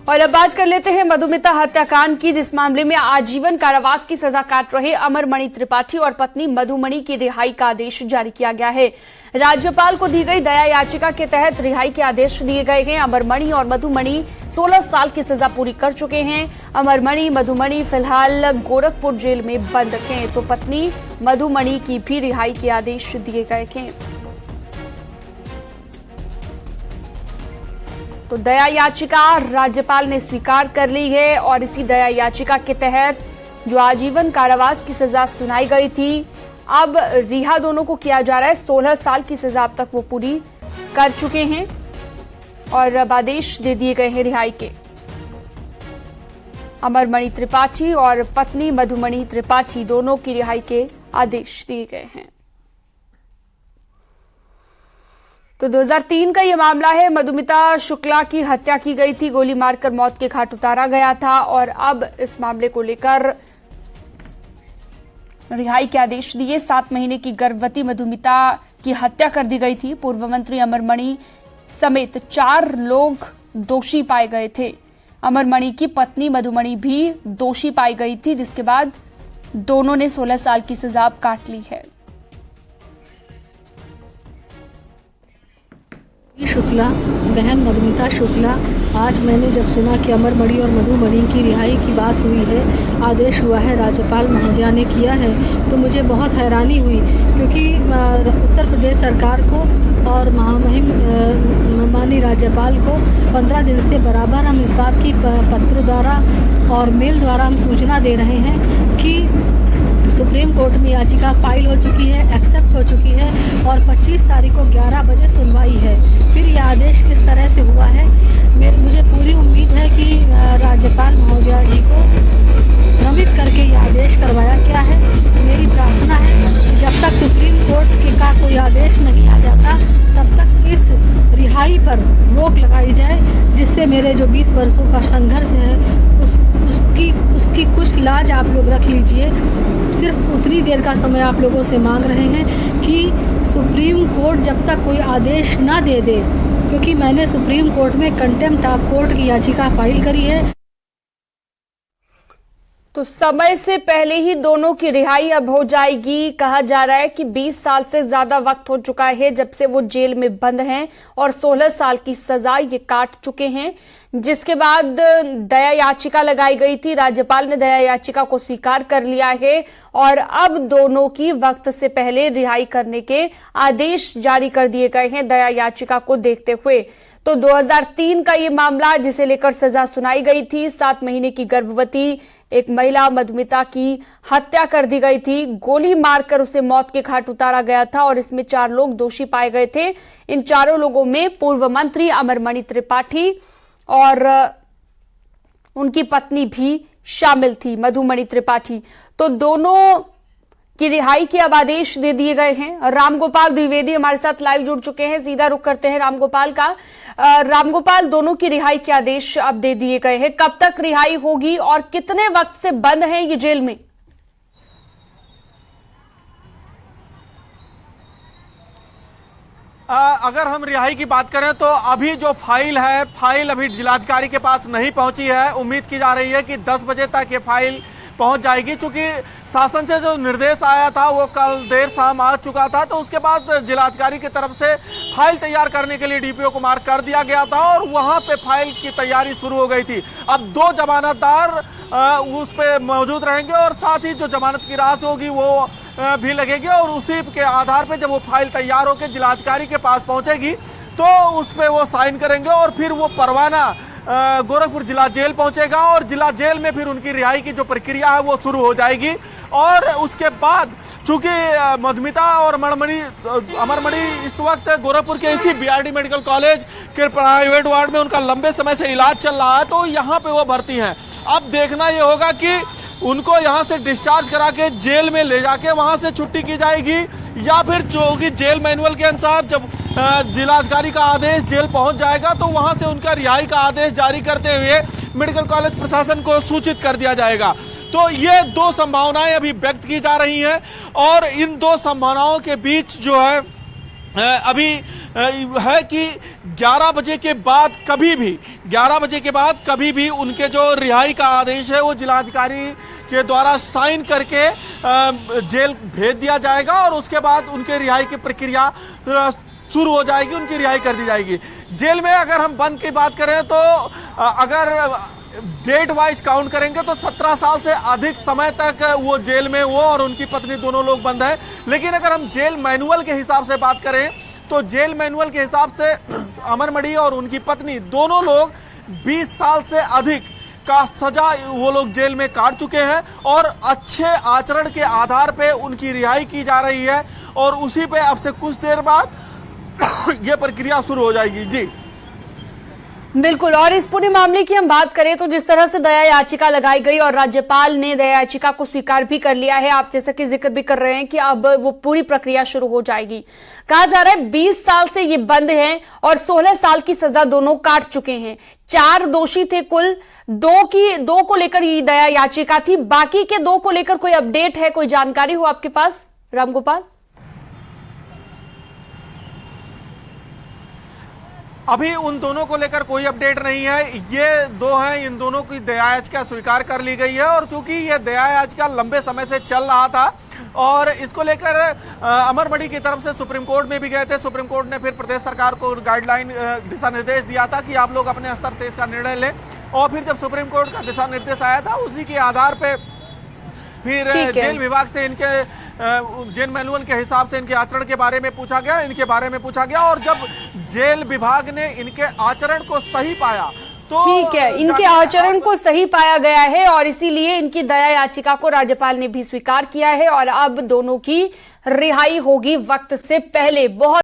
और अब बात कर लेते हैं मधुमिता हत्याकांड की, जिस मामले में आजीवन कारावास की सजा काट रहे अमरमणि त्रिपाठी और पत्नी मधुमणि की रिहाई का आदेश जारी किया गया है। राज्यपाल को दी गई दया याचिका के तहत रिहाई के आदेश दिए गए हैं। अमरमणि और मधुमणि 16 साल की सजा पूरी कर चुके हैं। अमरमणि मधुमणि फिलहाल गोरखपुर जेल में बंद हैं, तो पत्नी मधुमणि की भी रिहाई के आदेश दिए गए हैं। तो दया याचिका राज्यपाल ने स्वीकार कर ली है और इसी दया याचिका के तहत जो आजीवन कारावास की सजा सुनाई गई थी, अब रिहा दोनों को किया जा रहा है। 16 साल की सजा अब तक वो पूरी कर चुके हैं और अब आदेश दे दिए गए हैं रिहाई के। अमरमणि त्रिपाठी और पत्नी मधुमणि त्रिपाठी दोनों की रिहाई के आदेश दिए गए हैं। तो 2003 का ये मामला है। मधुमिता शुक्ला की हत्या की गई थी, गोली मारकर मौत के घाट उतारा गया था और अब इस मामले को लेकर रिहाई के आदेश दिए। 7 महीने की गर्भवती मधुमिता की हत्या कर दी गई थी। पूर्व मंत्री अमरमणि समेत 4 लोग दोषी पाए गए थे। अमरमणि की पत्नी मधुमणि भी दोषी पाई गई थी, जिसके बाद दोनों ने 16 साल की सजा काट ली है। शुक्ला, बहन मधुमिता शुक्ला, आज मैंने जब सुना कि अमरमणि और मधुमणि की रिहाई की बात हुई है, आदेश हुआ है, राज्यपाल महोदया ने किया है, तो मुझे बहुत हैरानी हुई, क्योंकि उत्तर प्रदेश सरकार को और महामहिम माननीय राज्यपाल को 15 दिन से बराबर हम इस बात की पत्र द्वारा और मेल द्वारा हम सूचना दे रहे हैं कि सुप्रीम कोर्ट में याचिका फाइल हो चुकी है, एक्सेप्ट हो चुकी है और 25 तारीख को 11 बजे सुनवाई है। फिर यह आदेश किस तरह से हुआ है, मुझे पूरी उम्मीद है कि राज्यपाल महोदया जी को भ्रमित करके यह आदेश करवाया गया है। मेरी प्रार्थना है कि जब तक सुप्रीम कोर्ट का कोई आदेश नहीं आ जाता, तब तक इस रिहाई पर रोक लगाई जाए, जिससे मेरे जो 20 वर्षों का संघर्ष है उसकी कुछ लाज आप लोग रख लीजिए। सिर्फ उतनी देर का समय आप लोगों से मांग रहे हैं कि सुप्रीम कोर्ट जब तक कोई आदेश ना दे दे, क्योंकि मैंने सुप्रीम कोर्ट में कंटेम्प्ट ऑफ कोर्ट की याचिका फाइल करी है। तो समय से पहले ही दोनों की रिहाई अब हो जाएगी। कहा जा रहा है कि 20 साल से ज्यादा वक्त हो चुका है जब से वो जेल में बंद हैं और 16 साल की सजा ये काट चुके हैं, जिसके बाद दया याचिका लगाई गई थी। राज्यपाल ने दया याचिका को स्वीकार कर लिया है और अब दोनों की वक्त से पहले रिहाई करने के आदेश जारी कर दिए गए हैं दया याचिका को देखते हुए। तो 2003 का ये मामला, जिसे लेकर सजा सुनाई गई थी। 7 महीने की गर्भवती एक महिला मधुमिता की हत्या कर दी गई थी, गोली मारकर उसे मौत के घाट उतारा गया था और इसमें 4 लोग दोषी पाए गए थे। इन चारों लोगों में पूर्व मंत्री अमरमणि त्रिपाठी और उनकी पत्नी भी शामिल थी, मधुमणि त्रिपाठी। तो दोनों की रिहाई के अब आदेश दे दिए गए हैं। रामगोपाल द्विवेदी हमारे साथ लाइव जुड़ चुके हैं, सीधा रुख करते हैं रामगोपाल का। रामगोपाल, दोनों की रिहाई के आदेश अब दे दिए गए हैं, कब तक रिहाई होगी और कितने वक्त से बंद हैं ये जेल में? अगर हम रिहाई की बात करें तो अभी जो फाइल है, फाइल अभी जिलाधिकारी के पास नहीं पहुंची है। उम्मीद की जा रही है कि 10 बजे तक ये फाइल पहुंच जाएगी, क्योंकि शासन से जो निर्देश आया था वो कल देर शाम आ चुका था। तो उसके बाद जिलाधिकारी की तरफ से फाइल तैयार करने के लिए डीपीओ को मार्क कर दिया गया था और वहां पे फाइल की तैयारी शुरू हो गई थी। अब 2 जमानतदार उस पे मौजूद रहेंगे और साथ ही जो जमानत की राशि होगी वो भी लगेगी और उसी के आधार पे जब वो फाइल तैयार होकर जिलाधिकारी के पास पहुंचेगी तो उस पे वो साइन करेंगे और फिर वो परवाना गोरखपुर जिला जेल पहुंचेगा और जिला जेल में फिर उनकी रिहाई की जो प्रक्रिया है वो शुरू हो जाएगी। और उसके बाद चूंकि मधुमिता और अमरमणि इस वक्त गोरखपुर के इसी बीआरडी मेडिकल कॉलेज के प्राइवेट वार्ड में उनका लंबे समय से इलाज चल रहा है, तो यहाँ पे वो भर्ती हैं। अब देखना ये होगा कि उनको यहाँ से डिस्चार्ज करा के जेल में ले जाके वहाँ से छुट्टी की जाएगी या फिर जो कि जेल मैनुअल के अनुसार जब जिलाधिकारी का आदेश जेल पहुँच जाएगा तो वहाँ से उनका रिहाई का आदेश जारी करते हुए मेडिकल कॉलेज प्रशासन को सूचित कर दिया जाएगा। तो ये 2 संभावनाएं अभी व्यक्त की जा रही हैं और इन 2 संभावनाओं के बीच जो है अभी है कि 11 बजे के बाद कभी भी उनके जो रिहाई का आदेश है वो जिलाधिकारी के द्वारा साइन करके जेल भेज दिया जाएगा और उसके बाद उनके रिहाई की प्रक्रिया शुरू हो जाएगी, उनकी रिहाई कर दी जाएगी। जेल में अगर हम बंद की बात करें तो अगर डेट वाइज काउंट करेंगे तो 17 साल से अधिक समय तक वो जेल में, वो और उनकी पत्नी दोनों लोग बंद हैं। लेकिन अगर हम जेल मैनुअल के हिसाब से बात करें तो जेल मैनुअल के हिसाब से अमर मणि और उनकी पत्नी दोनों लोग 20 साल से अधिक का सजा वो लोग जेल में काट चुके हैं और अच्छे आचरण के आधार पे उनकी रिहाई की जा रही है और उसी पे अब से कुछ देर बाद यह प्रक्रिया शुरू हो जाएगी। जी बिल्कुल। और इस पूरे मामले की हम बात करें तो जिस तरह से दया याचिका लगाई गई और राज्यपाल ने दया याचिका को स्वीकार भी कर लिया है, आप जैसा कि जिक्र भी कर रहे हैं कि अब वो पूरी प्रक्रिया शुरू हो जाएगी। कहा जा रहा है 20 साल से ये बंद हैं और 16 साल की सजा दोनों काट चुके हैं। 4 दोषी थे कुल, 2 को लेकर ये दया याचिका थी, बाकी के 2 को लेकर कोई अपडेट है, कोई जानकारी हो आपके पास रामगोपाल? अभी उन दोनों को लेकर कोई अपडेट नहीं है। ये 2 हैं, इन दोनों की दया याचिका स्वीकार कर ली गई है और चूंकि ये दया याचिका लंबे समय से चल रहा था और इसको लेकर अमर मणि की तरफ से सुप्रीम कोर्ट में भी गए थे। सुप्रीम कोर्ट ने फिर प्रदेश सरकार को गाइडलाइन दिशा निर्देश दिया था कि आप लोग अपने स्तर से इसका निर्णय लें और फिर जब सुप्रीम कोर्ट का दिशा निर्देश आया था उसी के आधार पे फिर जेल विभाग से इनके जेल मैनुअल के हिसाब से इनके आचरण के बारे में पूछा गया, और जब जेल विभाग ने इनके आचरण को सही पाया तो ठीक है, इनके आचरण को सही पाया गया है और इसीलिए इनकी दया याचिका को राज्यपाल ने भी स्वीकार किया है और अब दोनों की रिहाई होगी वक्त से पहले। बहुत